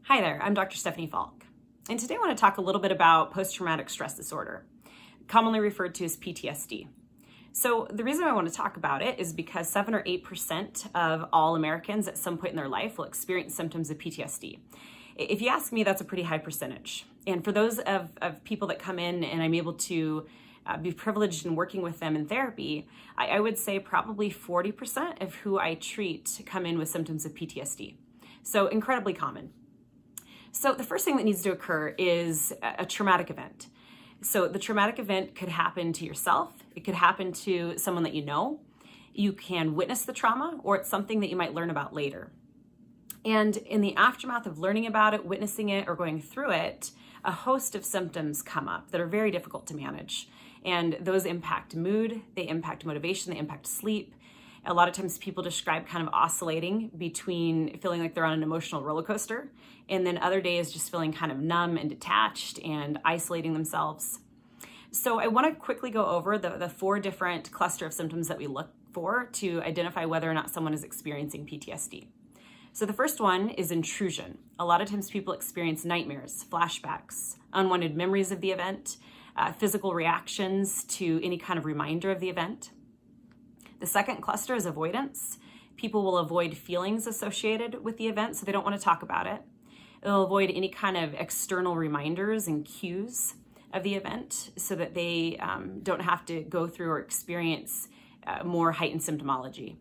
Hi there, I'm Dr. Stephanie Falk, and today I want to talk a little bit about post-traumatic stress disorder, commonly referred to as PTSD. So the reason I want to talk about it is because 7 or 8% of all Americans at some point in their life will experience symptoms of PTSD. If you ask me, that's a pretty high percentage. And for those of people that come in and I'm able to be privileged in working with them in therapy, I would say probably 40% of who I treat come in with symptoms of PTSD. So incredibly common. So the first thing that needs to occur is a traumatic event. So the traumatic event could happen to yourself. It could happen to someone that you know. You can witness the trauma, or it's something that you might learn about later. And in the aftermath of learning about it, witnessing it, or going through it, a host of symptoms come up that are very difficult to manage. And those impact mood, they impact motivation, they impact sleep. A lot of times people describe kind of oscillating between feeling like they're on an emotional roller coaster, and then other days just feeling kind of numb and detached and isolating themselves. So I want to quickly go over the 4 different cluster of symptoms that we look for to identify whether or not someone is experiencing PTSD. So the first one is intrusion. A lot of times people experience nightmares, flashbacks, unwanted memories of the event, physical reactions to any kind of reminder of the event. The second cluster is avoidance. People will avoid feelings associated with the event, so they don't want to talk about it. They'll avoid any kind of external reminders and cues of the event so that they don't have to go through or experience more heightened symptomology.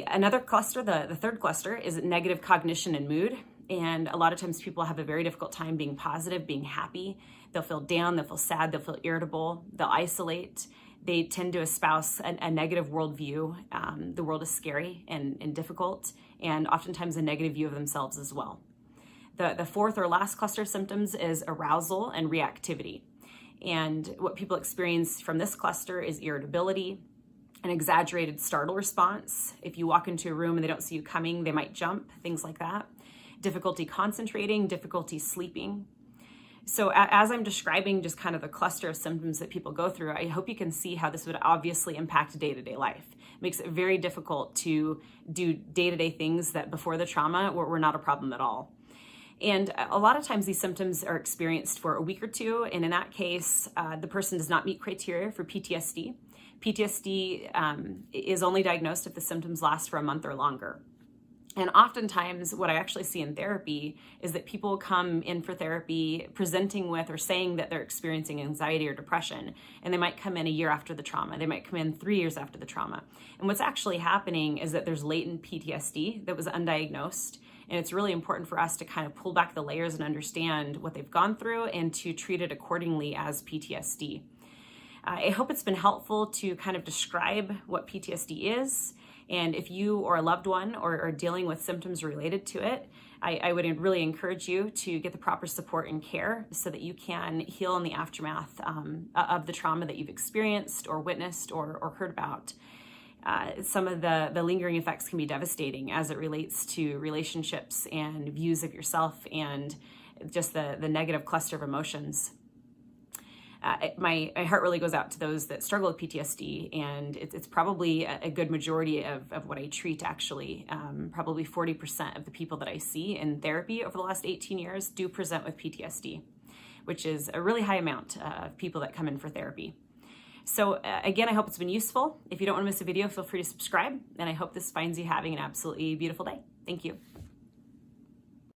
Another cluster, the third cluster, is negative cognition and mood. And a lot of times people have a very difficult time being positive, being happy. They'll feel down, they'll feel sad, they'll feel irritable, they'll isolate. They tend to espouse a negative worldview. The world is scary and difficult, and oftentimes a negative view of themselves as well. The fourth or last cluster of symptoms is arousal and reactivity. And what people experience from this cluster is irritability, an exaggerated startle response. If you walk into a room and they don't see you coming, they might jump, things like that. Difficulty concentrating, difficulty sleeping. So as I'm describing just kind of the cluster of symptoms that people go through, I hope you can see how this would obviously impact day-to-day life. It makes it very difficult to do day-to-day things that before the trauma were not a problem at all. And a lot of times these symptoms are experienced for a week or two, and in that case, the person does not meet criteria for PTSD. PTSD is only diagnosed if the symptoms last for a month or longer. And oftentimes what I actually see in therapy is that people come in for therapy presenting with or saying that they're experiencing anxiety or depression, and they might come in a year after the trauma. They might come in 3 years after the trauma. And what's actually happening is that there's latent PTSD that was undiagnosed, and it's really important for us to kind of pull back the layers and understand what they've gone through and to treat it accordingly as PTSD. I hope it's been helpful to kind of describe what PTSD is. And if you or a loved one are dealing with symptoms related to it, I would really encourage you to get the proper support and care so that you can heal in the aftermath of the trauma that you've experienced or witnessed or heard about. Some of the lingering effects can be devastating as it relates to relationships and views of yourself and just the negative cluster of emotions. My heart really goes out to those that struggle with PTSD, and it's probably a good majority of what I treat, actually. Probably 40% of the people that I see in therapy over the last 18 years do present with PTSD, which is a really high amount of people that come in for therapy. So again, I hope it's been useful. If you don't want to miss a video, feel free to subscribe, and I hope this finds you having an absolutely beautiful day. Thank you.